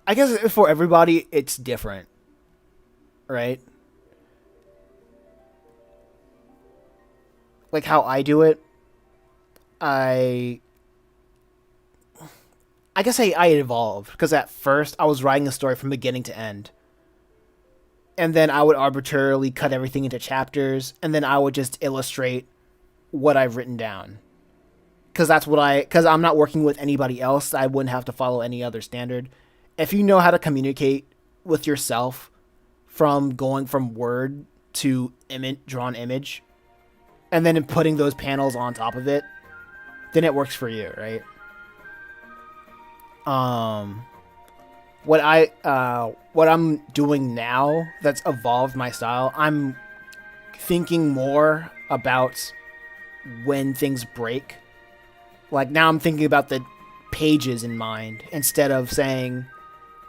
I guess for everybody, it's different, right? Like how I do it, I I guess I evolved because at first I was writing a story from beginning to end, and then I would arbitrarily cut everything into chapters, and then I would just illustrate what I've written down. Because I'm not working with anybody else, I wouldn't have to follow any other standard. If you know how to communicate with yourself from going from word to drawn image, and then putting those panels on top of it, then it works for you, right? Um, what I'm doing now that's evolved my style. I'm thinking more about when things break. Like now, I'm thinking about the pages in mind instead of saying,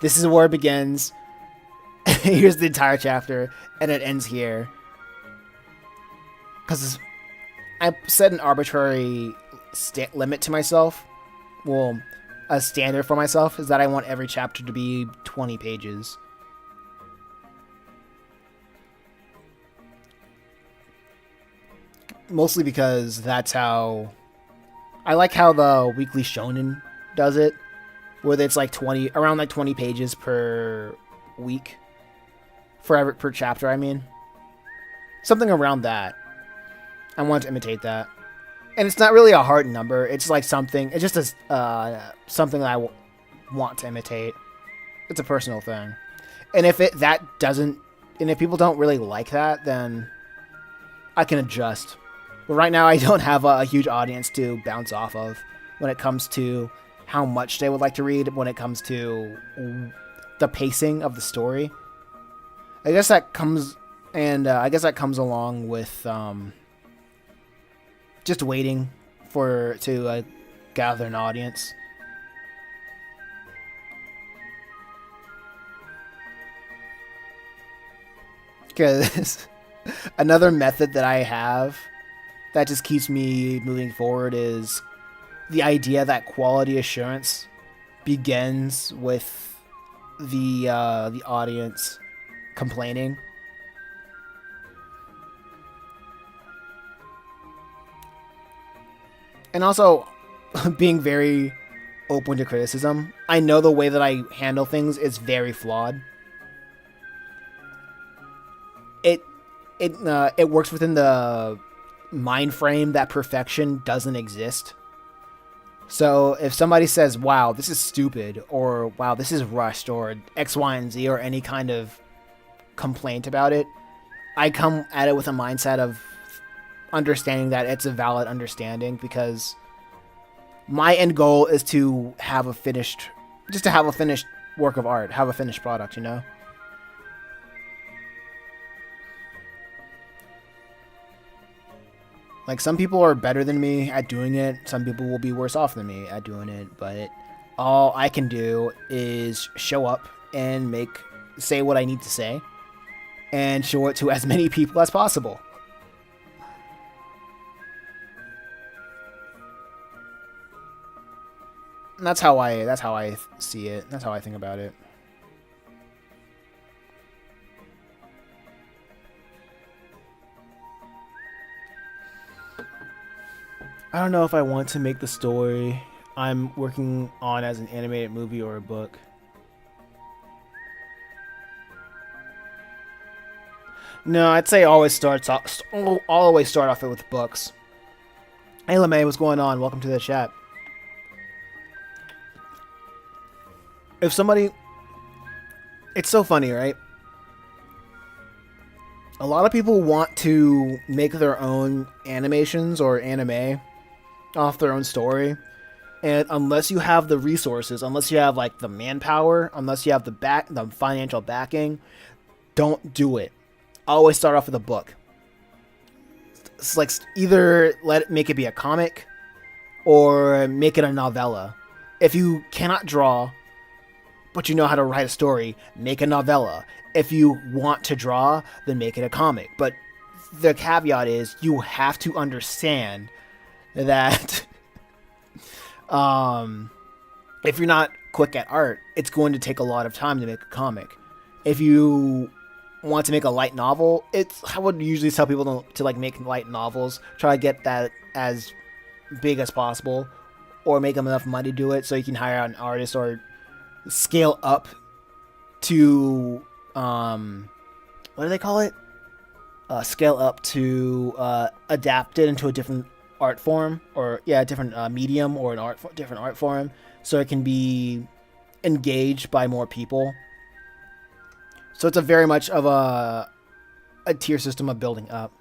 "This is where it begins. Here's the entire chapter, and it ends here." Because I set an arbitrary limit to myself. Well, a standard for myself is that I want every chapter to be 20 pages. Mostly because that's how I like how the Weekly Shonen does it, where it's like 20 around like 20 pages per week per chapter. I mean, something around that. I want to imitate that, and it's not really a hard number. It's like something. It's just something that want to imitate. It's a personal thing, and if that doesn't, and if people don't really like that, then I can adjust. But right now, I don't have a huge audience to bounce off of when it comes to how much they would like to read. When it comes to the pacing of the story, I guess that comes, and I guess that comes along with just waiting to gather an audience. Because another method that I have that just keeps me moving forward is the idea that quality assurance begins with the audience complaining. And also being very open to criticism. I know the way that I handle things is very flawed. It it works within the mind frame that perfection doesn't exist. So if somebody says, "Wow, this is stupid," or "Wow, this is rushed," or X, Y, and Z, or any kind of complaint about it, I come at it with a mindset of understanding that it's a valid understanding, because my end goal is to have a finished work of art, have a finished product, you know? Like, some people are better than me at doing it, some people will be worse off than me at doing it, but all I can do is show up and say what I need to say, and show it to as many people as possible. And that's how I see it. That's how I think about it. I don't know if I want to make the story I'm working on as an animated movie or a book. No, I'd say always start off it with books. Hey, LeMay, what's going on? Welcome to the chat. If somebody... It's so funny, right? A lot of people want to make their own animations or anime off their own story. And unless you have the resources, unless you have like the manpower, unless you have the financial backing, don't do it. Always start off with a book. It's like either make it be a comic or make it a novella. If you cannot draw, but you know how to write a story, make a novella. If you want to draw, then make it a comic. But the caveat is you have to understand that if you're not quick at art, it's going to take a lot of time to make a comic. If you want to make a light novel, I would usually tell people to like make light novels. Try to get that as big as possible, or make them enough money to do it so you can hire out an artist or scale up to what do they call it? Scale up to adapt it into a different art form, or a different medium, or different art form, so it can be engaged by more people. So it's a very much of a tier system of building up.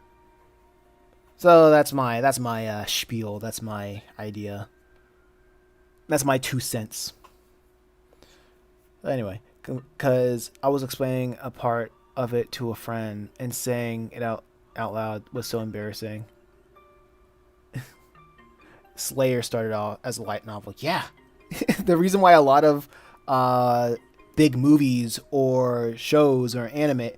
So that's my spiel. That's my idea. That's my 2 cents. Anyway, because I was explaining a part of it to a friend, and saying it out loud was so embarrassing. Slayer started out as a light novel. Yeah. The reason why a lot of big movies or shows or anime,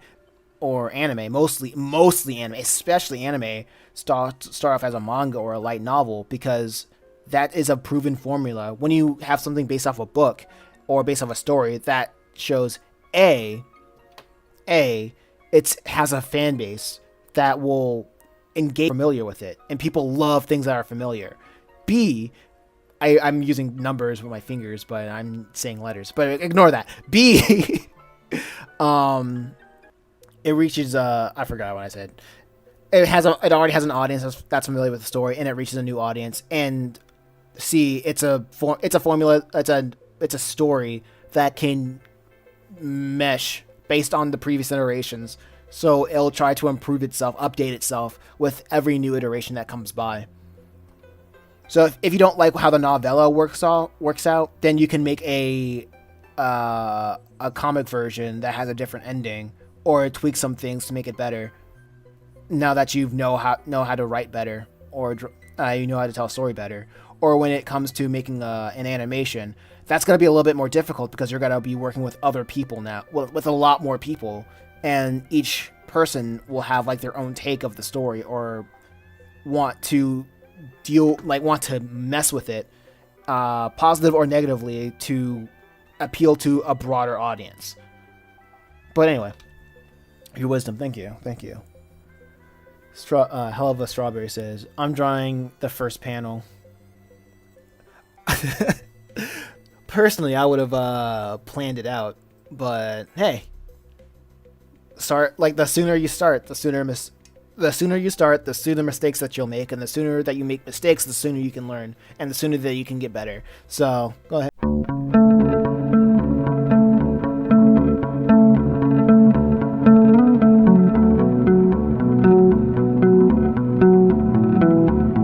mostly anime, especially anime, start off as a manga or a light novel, because that is a proven formula. When you have something based off a book or based off a story that shows it has a fan base that will engage, familiar with it, and people love things that are familiar. B, I'm using numbers with my fingers, but I'm saying letters, but ignore that. B, it reaches I forgot what I said. It already has an audience that's familiar with the story, and it reaches a new audience. And C, it's a formula. It's a story that can mesh based on the previous iterations, so it'll try to improve itself, update itself with every new iteration that comes by. So if you don't like how the novella works out, then you can make a comic version that has a different ending, or tweak some things to make it better. Now that you know how to write better, or you know how to tell a story better. Or when it comes to making an animation, that's going to be a little bit more difficult, because you're going to be working with other people now, with a lot more people, and each person will have like their own take of the story, or want to mess with it, positive or negatively, to appeal to a broader audience. But anyway, your wisdom, thank you. Hell of a Strawberry says, I'm drawing the first panel. Personally, I would have planned it out, but hey, the sooner you start, the sooner mistakes that you'll make, and the sooner that you make mistakes, the sooner you can learn, and the sooner that you can get better. So go ahead.